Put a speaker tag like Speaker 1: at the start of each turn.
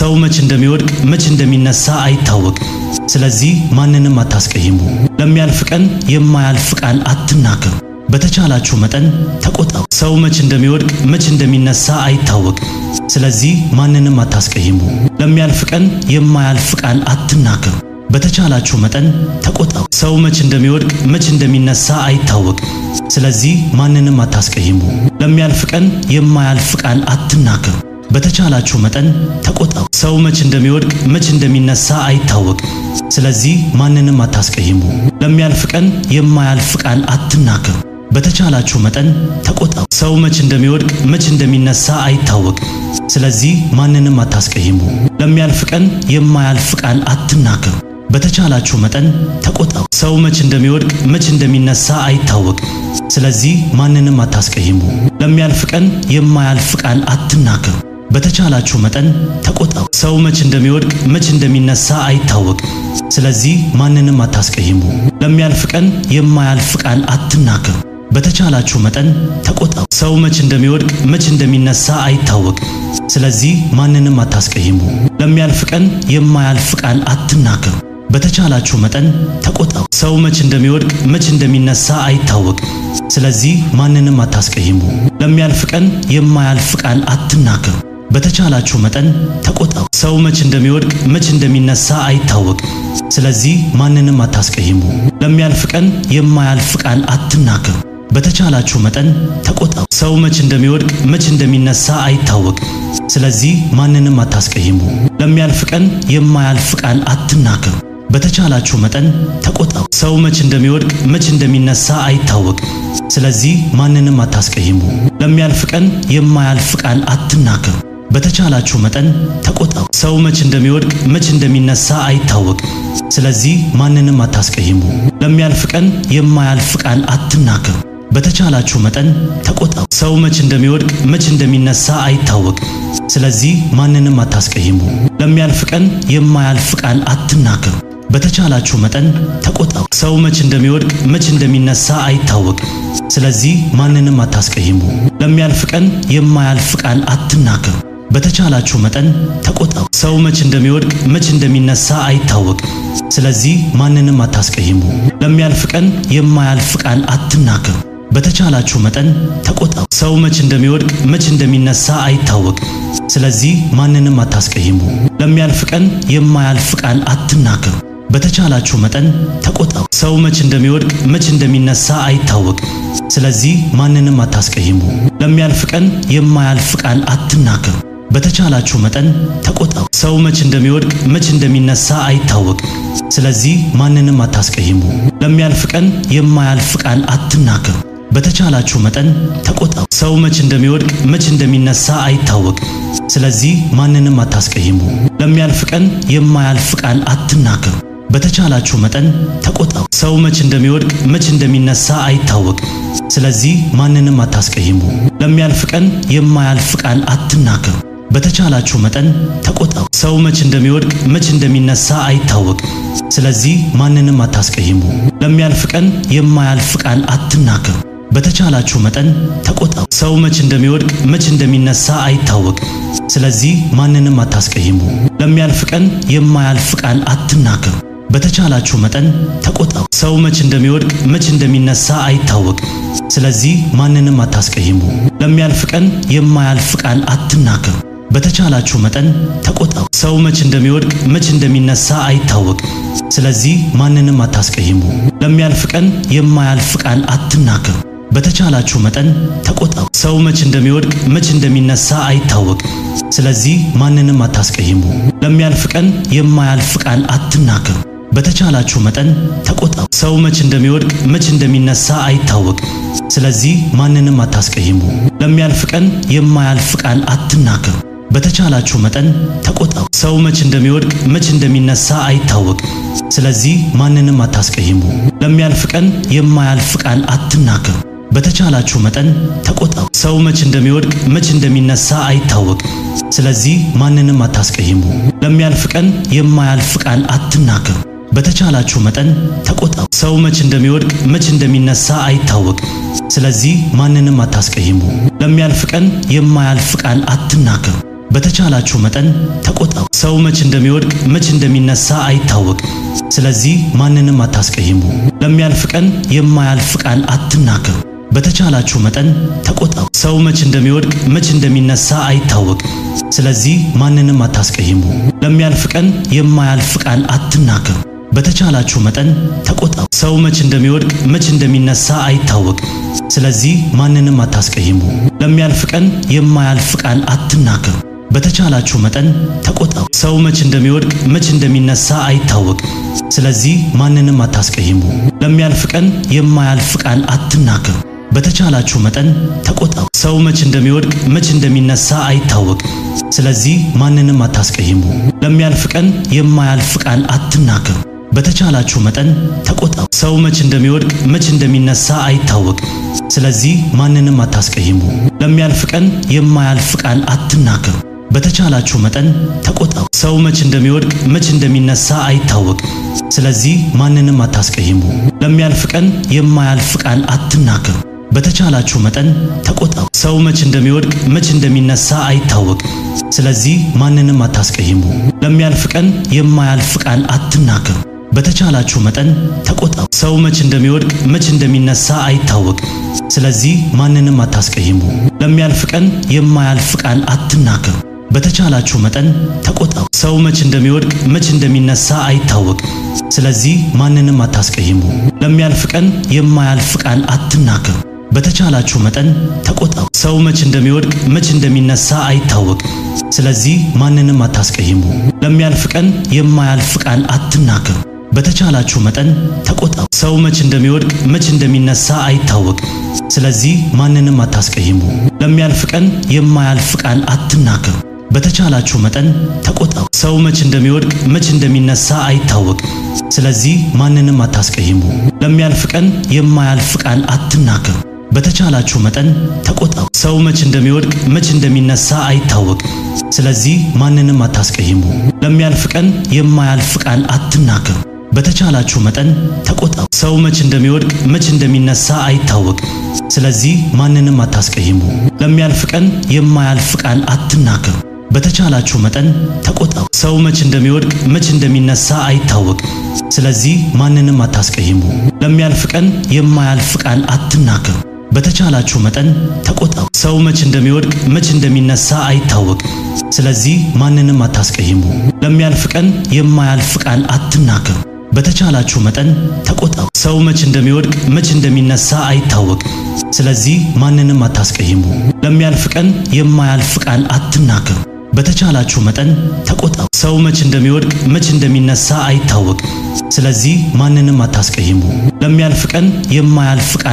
Speaker 1: ሰው መች እንደሚወድቅ መች እንደሚነሳ አይታወቅም። ስለዚህ ማንንም አታስቀይሙ። ለሚያልፍ ቀን የማያልፍ ቃል አትናገሩ። በተቻላችሁ መጠን ተቆጠቡ። ሰው መች እንደሚወድቅ መች እንደሚነሳ አይታወቅም። ስለዚህ ማንንም አታስቀይሙ። ለሚያልፍ ቀን የማያልፍ ቃል አትናገሩ። በተቻላችሁ መጠን ተቆጠቡ። ሰው መች እንደሚወድቅ መች እንደሚነሳ አይታወቅም። ስለዚህ ማንንም አታስቀይሙ። ለሚያልፍ ቀን የማያልፍ ቃል አትናገሩ። በተቻላችሁ መጠን ተቆጠቡ። ሰው መች እንደሚወድቅ መች እንደሚነሳ አይታወቅም። ስለዚህ ማንንም አታስቀይሙ። ለሚያልፍ ቀን የማያልፍ ቃል አትናገሩ። በተቻላችሁ መጠን ተቆጠቡ። ሰው መች እንደሚወድቅ መች እንደሚነሳ አይታወቅም። ስለዚህ ማንንም አታስቀይሙ። ለሚያልፍ ቀን የማያልፍ ቃል አትናገሩ። በተቻላችሁ መጠን ተቆጠቡ። ሰው መች እንደሚወድቅ መች እንደሚነሳ አይታወቅም። ስለዚህ ማንንም አታስቀይሙ። ለሚያልፍ ቀን የማያልፍ ቃል አትናገሩ። በተቻላችሁ መጠን ተቆጠቡ። ሰው መች እንደሚወድቅ መች እንደሚነሳ አይታወቅም። ስለዚህ ማንንም አታስቀይሙ። ለሚያልፍ ቀን የማያልፍ ቃል አትናገሩ። በተቻላችሁ መጠን ተቆጠቡ። ሰው መች እንደሚወድቅ መች እንደሚነሳ አይታወቅም። ስለዚህ ማንንም አታስቀይሙ። ለሚያልፍ ቀን የማያልፍ ቃል አትናገሩ። በተቻላችሁ መጠን ተቆጠቡ። ሰው መች እንደሚወድቅ መች እንደሚነሳ አይታወቅም። ስለዚህ ማንንም አታስቀይሙ። ለሚያልፍ ቀን የማያልፍ ቃል አትናገሩ። በተቻላችሁ መጠን ተቆጠቡ። ሰው መች እንደሚወድቅ መች እንደሚነሳ አይታወቅም። ስለዚህ ማንንም አታስቀይሙ። ለሚያልፍ ቀን የማያልፍ ቃል አትናገሩ። በተቻላችሁ መጠን ተቆጠቡ። ሰው መች እንደሚወድቅ መች እንደሚነሳ አይታወቅም። ስለዚህ ማንንም አታስቀይሙ። ለሚያልፍ ቀን የማያልፍ ቃል አትናገሩ። በተቻላችሁ መጠን ተቆጠቡ። ሰው መች እንደሚወድቅ መች እንደሚነሳ አይታወቅም። ስለዚህ ማንንም አታስቀይሙ። ለሚያልፍ ቀን የማያልፍ ቃል አትናገሩ። በተቻላችሁ መጠን ተቆጠቡ። ሰው መች እንደሚወድቅ መች እንደሚነሳ አይታወቅም። ስለዚህ ማንንም አታስቀይሙ። ለሚያልፍ ቀን የማያልፍ ቃል አትናገሩ። በተቻላችሁ መጠን ተቆጠቡ። ሰው መች እንደሚወድቅ መች እንደሚነሳ አይታወቅም። ስለዚህ ማንንም አታስቀይሙ። ለሚያልፍ ቀን የማያልፍ ቃል አትናገሩ። በተቻላችሁ መጠን ተቆጠቡ። ሰው መች እንደሚወድቅ መች እንደሚነሳ አይታወቅም። ስለዚህ ማንንም አታስቀይሙ። ለሚያልፍ ቀን የማያልፍ ቃል አትናገሩ። በተቻላችሁ መጠን ተቆጠቡ። ሰው መች እንደሚወድቅ መች እንደሚነሳ አይታወቅም። ስለዚህ ማንንም አታስቀይሙ። ለሚያልፍ ቀን የማያልፍ ቃል አትናገሩ። በተቻላችሁ መጠን ተቆጠቡ። ሰው መች እንደሚወድቅ መች እንደሚነሳ አይታወቅም። ስለዚህ ማንንም አታስቀይሙ። ለሚያልፍ ቀን የማያልፍ ቃል አትናገሩ። በተቻላችሁ መጠን ተቆጠቡ። ሰው መች እንደሚወድቅ መች እንደሚነሳ አይታወቅም። ስለዚህ ማንንም አታስቀይሙ። ለሚያልፍ ቀን የማያልፍ ቃል አትናገሩ። በተቻላችሁ መጠን ተቆጠቡ። ሰው መች እንደሚወድቅ መች እንደሚነሳ አይታወቅም። ስለዚህ ማንንም አታስቀይሙ። ለሚያልፍ ቀን የማያልፍ ቃል አትናገሩ። በተቻላችሁ መጠን ተቆጠቡ። ሰው መች እንደሚወድቅ መች እንደሚነሳ አይታወቅም። ስለዚህ ማንንም አታስቀይሙ። ለሚያልፍ ቀን የማያልፍ ቃል አትናገሩ። በተቻላችሁ መጠን ተቆጠቡ። ሰው መች እንደሚወድቅ መች እንደሚነሳ አይታወቅም። ስለዚህ ማንንም አታስቀይሙ። ለሚያልፍ ቀን የማያልፍ ቃል አትናገሩ። በተቻላችሁ መጠን ተቆጠቡ። ሰው መች እንደሚወድቅ መች እንደሚነሳ አይታወቅም። ስለዚህ ማንንም አታስቀይሙ። ለሚያልፍ ቀን የማያልፍ ቃል አትናገሩ። በተቻላችሁ መጠን ተቆጠቡ። ሰው መች እንደሚወድቅ መች እንደሚነሳ አይታወቅም። ስለዚህ ማንንም አታስቀይሙ። ለሚያልፍ ቀን የማያልፍ ቃል አትናገሩ። በተቻላችሁ መጠን ተቆጠቡ። ሰው መች እንደሚወድቅ መች እንደሚነሳ አይታወቅም። ስለዚህ ማንንም አታስቀይሙ። ለሚያልፍ ቀን የማያልፍ ቃል አትናገሩ። በተቻላችሁ መጠን ተቆጠቡ። ሰው መች እንደሚወድቅ መች እንደሚነሳ አይታወቅም። ስለዚህ ማንንም አታስቀይሙ። ለሚያልፍ ቀን የማያልፍ ቃል አትናገሩ። በተቻላችሁ መጠን ተቆጠቡ። ሰው መች እንደሚወድቅ መች እንደሚነሳ አይታወቅም። ስለዚህ ማንንም አታስቀይሙ። ለሚያልፍ ቀን የማያልፍ ቃል አትናገሩ። በተቻላችሁ መጠን ተቆጠቡ። ሰው መች እንደሚወድቅ መች እንደሚነሳ አይታወቅም። ስለዚህ ማንንም አታስቀይሙ። ለሚያልፍ ቀን የማያልፍ ቃል አትናገሩ። በተቻላችሁ መጠን ተቆጠቡ። ሰው መች እንደሚወድቅ መች እንደሚነሳ አይታወቅም። ስለዚህ ማንንም አታስቀይሙ። ለሚያልፍ ቀን የማያልፍ ቃል አትናገሩ። በተቻላችሁ መጠን ተቆጠቡ። ሰው መች እንደሚወድቅ መች እንደሚነሳ አይታወቅም። ስለዚህ ማንንም አታስቀይሙ። ለሚያልፍ ቀን የማያልፍ ቃል አትናገሩ። በተቻላችሁ መጠን ተቆጠቡ። ሰው መች እንደሚወድቅ መች እንደሚነሳ አይታወቅም። ስለዚህ ማንንም አታስቀይሙ። ለሚያልፍ ቀን የማያልፍ ቃል አትናገሩ። በተቻላችሁ መጠን ተቆጠቡ። ሰው መች እንደሚወድቅ መች እንደሚነሳ አይታወቅም። ስለዚህ ማንንም አታስቀይሙ። ለሚያልፍ ቀን የማያልፍ ቃል አትናገሩ። በተቻላችሁ መጠን ተቆጠቡ። ሰው መች እንደሚወድቅ መች እንደሚነሳ አይታወቅም። ስለዚህ ማንንም አታስቀይሙ። ለሚያልፍ ቀን የማያልፍ ቃል አትናገሩ። በተቻላችሁ መጠን ተቆጠቡ። ሰው መች እንደሚወድቅ መች እንደሚነሳ አይታወቅም። ስለዚህ ማንንም አታስቀይሙ። ለሚያልፍ ቀን የማያልፍ ቃል አትናገሩ። በተቻላችሁ መጠን ተቆጠቡ። ሰው መች እንደሚወድቅ መች እንደሚነሳ አይታወቅም። ስለዚህ ማንንም አታስቀይሙ። ለሚያልፍ ቀን የማያልፍ ቃል አትናገሩ። በተቻላችሁ መጠን ተቆጠቡ። ሰው መች እንደሚወድቅ መች እንደሚነሳ አይታወቅም። ስለዚህ ማንንም አታስቀይሙ። ለሚያልፍ ቀን የማያልፍ ቃል አትናገሩ። በተቻላችሁ መጠን ተቆጠቡ። ሰው መች እንደሚወድቅ መች እንደሚነሳ አይታወቅም። ስለዚህ ማንንም አታስቀይሙ። ለሚያልፍ ቀን የማያልፍ ቃል አትናገሩ። በተቻላችሁ መጠን ተቆጠቡ። ሰው መች እንደሚወድቅ መች እንደሚነሳ አይታወቅም። ስለዚህ ማንንም አታስቀይሙ። ለሚያልፍ ቀን የማያልፍ ቃል አትናገሩ። በተቻላችሁ መጠን ተቆጠቡ። ሰው መች እንደሚወድቅ መች እንደሚነሳ አይታወቅም። ስለዚህ ማንንም አታስቀይሙ። ለሚያልፍ ቀን የማያልፍ ቃል አትናገሩ። በተቻላችሁ መጠን ተቆጠቡ። ሰው መች እንደሚወድቅ መች እንደሚነሳ አይታወቅም። ስለዚህ ማንንም አታስቀይሙ። ለሚያልፍ ቀን የማያልፍ ቃል አትናገሩ። በተቻላችሁ መጠን ተቆጠቡ። ሰው መች እንደሚወድቅ መች እንደሚነሳ አይታወቅም። ስለዚህ ማንንም አታስቀይሙ። ለሚያልፍ ቀን የማያልፍ ቃል አትናገሩ። በተቻላችሁ መጠን ተቆጠቡ። ሰው መች እንደሚወድቅ መች እንደሚነሳ አይታወቅም። ስለዚህ ማንንም አታስቀይሙ። ለሚያልፍ ቀን የማያልፍ ቃል አትናገሩ። በተቻላችሁ መጠን ተቆጠቡ። ሰው መች እንደሚወድቅ መች እንደሚነሳ አይታወቅም። ስለዚህ ማንንም አታስቀይሙ። ለሚያልፍ ቀን የማያልፍ ቃል አትናገሩ። በተቻላችሁ መጠን ተቆጠቡ። ሰው መች እንደሚወድቅ መች እንደሚነሳ አይታወቅም። ስለዚህ ማንንም አታስቀይሙ። ለሚያልፍ ቀን የማያልፍ ቃል አትናገሩ። በተቻላችሁ መጠን ተቆጠቡ። ሰው መች እንደሚወድቅ መች እንደሚነሳ አይታወቅም። ስለዚህ ማንንም አታስቀይሙ። ለሚያልፍ ቀን የማያልፍ ቃል አትናገሩ። በተቻላችሁ መጠን ተቆጠቡ። ሰው መች እንደሚወድቅ መች እንደሚነሳ አይታወቅም። ስለዚህ ማንንም አታስቀይሙ። ለሚያልፍ ቀን የማያልፍ ቃል አትናገሩ። በተቻላችሁ መጠን ተቆጠቡ። ሰው መች እንደሚወድቅ መች እንደሚነሳ አይታወቅም። ስለዚህ ማንንም አታስቀይሙ። ለሚያልፍ ቀን የማያልፍ ቃል አትናገሩ። በተቻላችሁ መጠን ተቆጠቡ። ሰው መች እንደሚወድቅ መች እንደሚነሳ አይታወቅም። ስለዚህ ማንንም አታስቀይሙ። ለሚያልፍ ቀን የማያልፍ ቃል አትናገሩ። በተቻላችሁ መጠን ተቆጠቡ። ሰው መች እንደሚወድቅ መች እንደሚነሳ አይታወቅም። ስለዚህ ማንንም አታስቀይሙ። ለሚያልፍ ቀን የማያልፍ ቃል አትናገሩ። በተቻላችሁ መጠን ተቆጠቡ። ሰው መች እንደሚወድቅ መች እንደሚነሳ አይታወቅም። ስለዚህ ማንንም አታስቀይሙ። ለሚያልፍ ቀን የማያልፍ ቃል